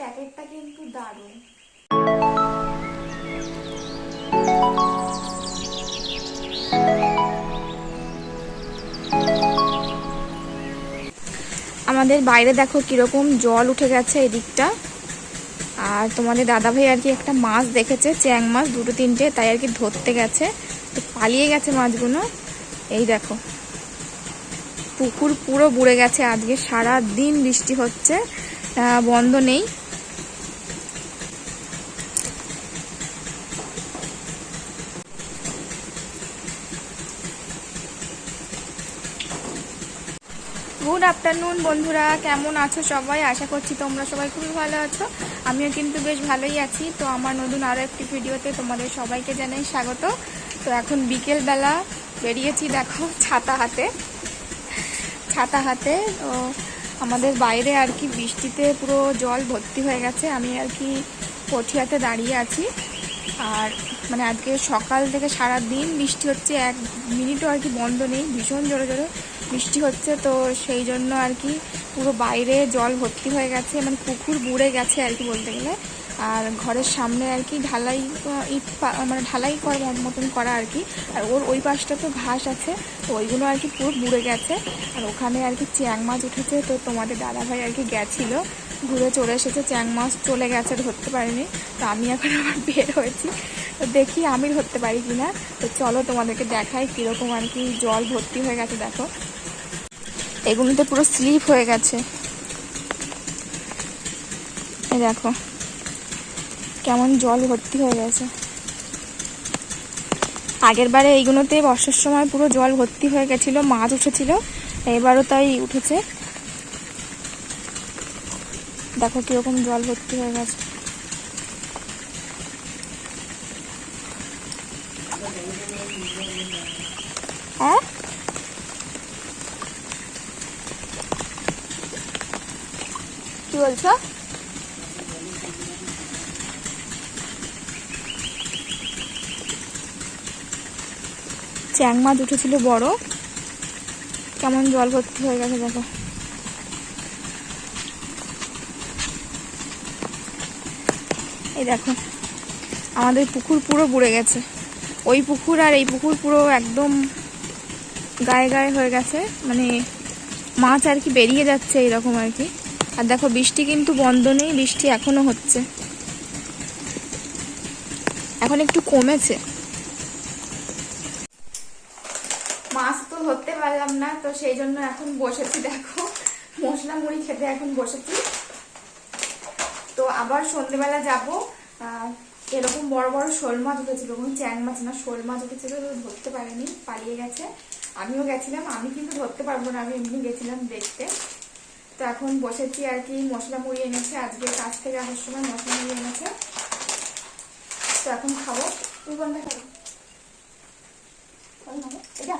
প্যাকেটটা কিন্তু দারুণ। আমাদের বাইরে দেখো কিরকম জল উঠে গেছে এদিকটা। আর তোমাদের দাদাভাই আর কি একটা মাছ দেখেছে, চ্যাং মাছ দুটো তিনটে, তাই আর কি ধরতে গেছে, তো পালিয়ে গেছে মাছগুলো। এই দেখো পুকুর পুরো বুড়ে গেছে, আজকে সারা দিন বৃষ্টি হচ্ছে, বন্ধ নেই। গুড আফটারনুন বন্ধুরা, কেমন আছো সবাই? আশা করছি তোমরা সবাই খুবই ভালো আছো। আমিও কিন্তু বেশ ভালোই আছি। তো আমার নতুন আরও একটি ভিডিওতে তোমাদের সবাইকে জানাই স্বাগত। তো এখন বিকেলবেলা বেরিয়েছি, দেখো ছাতা হাতে। তো আমাদের বাইরে আর কি বৃষ্টিতে পুরো জল ভর্তি হয়ে গেছে। আমি আর কি পথিয়াতে দাঁড়িয়ে আছি। আর মানে আজকে সকাল থেকে সারা দিন বৃষ্টি হচ্ছে, এক মিনিটও আর কি বন্ধ নেই, ভীষণ জোরে জোরে বৃষ্টি হচ্ছে। তো সেই জন্য আর কি পুরো বাইরে জল ভর্তি হয়ে গেছে, মানে পুকুর বুড়ে গেছে আর কি বলতে গেলে। আর ঘরের সামনে আর কি ঢালাই ইট মানে ঢালাই করার মতন করা আর কি। আর ওর ওই পাশটা তো ঘাস আছে, তো ওইগুলো আর কি পুরো বুড়ে গেছে। আর ওখানে আর কি চ্যাং মাছ উঠেছে, তো তোমাদের দাদাভাই আর কি গেছিলো, ঘুরে চলে এসেছে, চ্যাং মাছ চলে গেছে, ধরতে পারিনি। তো আমি এখন আবার বের হয়েছি, তো দেখি আমি ধরতে পারি কিনা। তো চলো তোমাদেরকে দেখাই কীরকম আর কি জল ভর্তি হয়ে গেছে। দেখো এগুলোতে পুরো স্লিপ হয়ে গেছে, এই দেখো কেমন জল ভর্তি হয়ে গেছে। আগের বারে এইগুলোতে বর্ষার সময় পুরো জল ভর্তি হয়ে গেছিলো, মাছ উঠেছিল, এবারও তাই উঠেছে। দেখো কিরকম জল ভর্তি হয়ে গেছে। হ্যাঁ কি বলছো? চ্যাং মাছ উঠেছিল বড়, কেমন জল ভর্তি হয়ে গেছে দেখো। এই দেখো আমাদের পুকুর পুরো বুড়ে গেছে, ওই পুকুর আর এই পুকুর পুরো একদম গায়ে গায়ে হয়ে গেছে, মানে মাছ আর কি বেরিয়ে যাচ্ছে এইরকম আর কি। আর দেখো বৃষ্টি কিন্তু বন্ধ নেই, বৃষ্টি এখনো হচ্ছে, এখন একটু কমেছে। মাছ তো ধরতে পারলাম না, তো সেই জন্য এখন বসেছি, দেখো মশলা মুড়ি খেতে এখন বসেছি। তো আবার সন্ধ্যেবেলা যাবো। এরকম বড় বড় শোল মাছ উঠেছিল, কোনো চ্যাং মাছ না, শোল মাছ উঠেছিল, ধরতে পারেনি, পালিয়ে গেছে। আমিও গেছিলাম, আমি কিন্তু ধরতে পারবো না, আমি এমনি গেছিলাম দেখতে। তো এখন বসেছি আর কি, মশলা মুড়ি এনেছে, আজকে কাজ থেকে আসার সময় মশলা মুড়ি এনেছে, তো এখন খাবো। তুমি কোনটা খাবো? এটা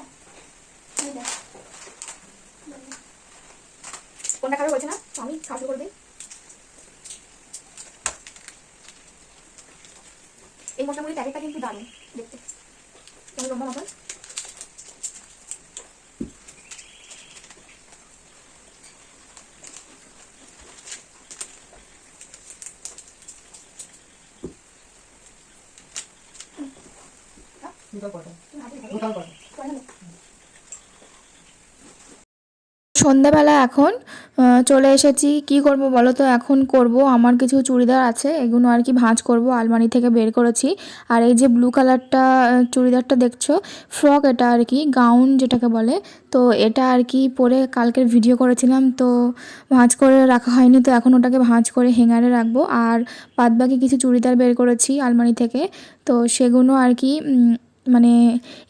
কোনটা খাবে বলছে না, আমি খাওয়া শুরু করে দিই। এই মশলা মুড়ির প্যাকেটটা কিন্তু দারুণ দেখতে, কেমন লম্বা মতন। সন্ধ্যাবেলা এখন চলে এসেছি, কি করব বলো তো? এখন করব আমার কিছু চুড়িদার আছে, এগুলো আর কি ভাঁজ করব, আলমারি থেকে বের করেছি। আর এই যে ব্লু কালারটা চুড়িদারটা দেখছো, ফ্রক এটা আর কি, গাউন যেটাকে বলে। তো এটা আর কি পরে কালকের ভিডিও করেছিলাম, তো ভাঁজ করে রাখা হয়নি, তো এখন ওটাকে ভাঁজ করে হ্যাঙ্গারে রাখবো। আর বাদবাকি কিছু চুড়িদার বের করেছি আলমারি থেকে, তো সেগুলো আর কি মানে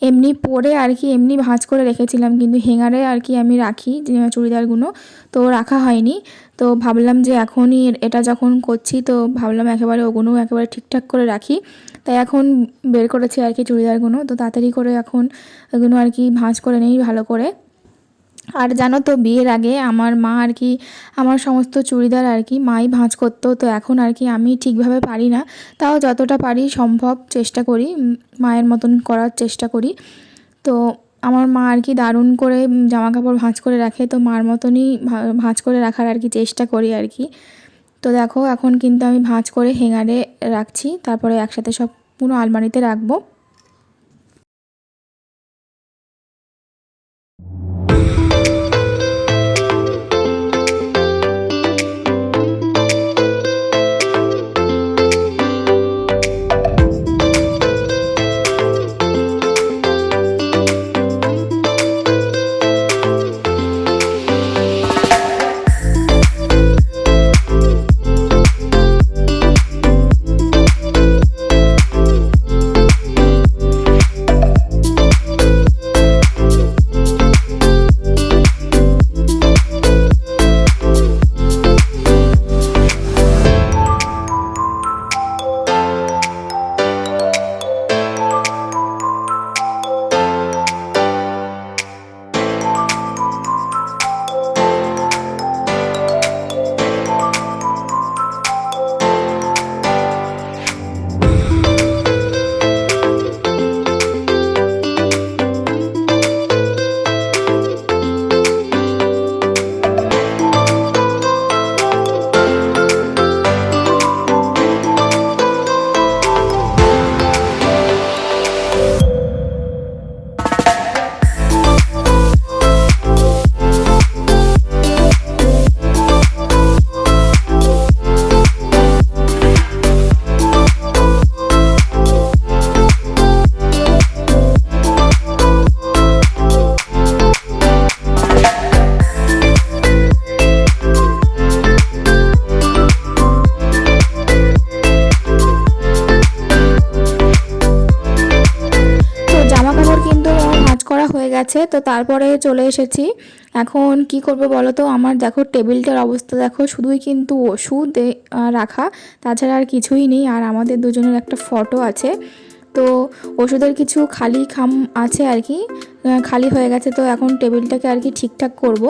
এমনি পরে আর কি এমনি ভাঁজ করে রেখেছিলাম, কিন্তু হ্যাঙ্গারে আর কি আমি রাখি চুড়িদারগুলো, তো রাখা হয়নি। তো ভাবলাম যে এখনই এটা যখন করছি, তো ভাবলাম একেবারে ওগুলো একেবারে ঠিকঠাক করে রাখি, তাই এখন বের করেছি আর কি চুড়িদারগুলো। তো তাড়াতাড়ি করে এখন এগুলো আর কি ভাঁজ করে নেই ভালো করে। আর জানো তো, বিয়ের আগে আমার মা আর কি আমার সমস্ত চুড়িদার আর কি মাই ভাঁজ করতো, তো এখন আর কি আমি ঠিকভাবে পারি না, তাও যতটা পারি সম্ভব চেষ্টা করি, মায়ের মতন করার চেষ্টা করি। তো আমার মা আর কি দারুণ করে জামা কাপড় ভাঁজ করে রাখে, তো মার মতনই ভাঁজ করে রাখার আর কি চেষ্টা করি আর কি। তো দেখো এখন কিন্তু আমি ভাঁজ করে হ্যাঙ্গারে রাখছি, তারপরে একসাথে সব পুরো আলমারিতে রাখবো। করা হয়ে গেছে। তো তারপরে চলে এসেছি, এখন কি করব বলো তো। আমার দেখো টেবিলটার অবস্থা দেখো, শুধুই কিন্তু ওষুধ রাখা, তাছাড়া আর কিছুই নেই। আর আমাদের দুজনের একটা ফটো আছে, তো ওষুধের কিছু খালি খাম আছে আর কি, খালি হয়ে গেছে। তো এখন টেবিলটাকে আর কি ঠিকঠাক করব।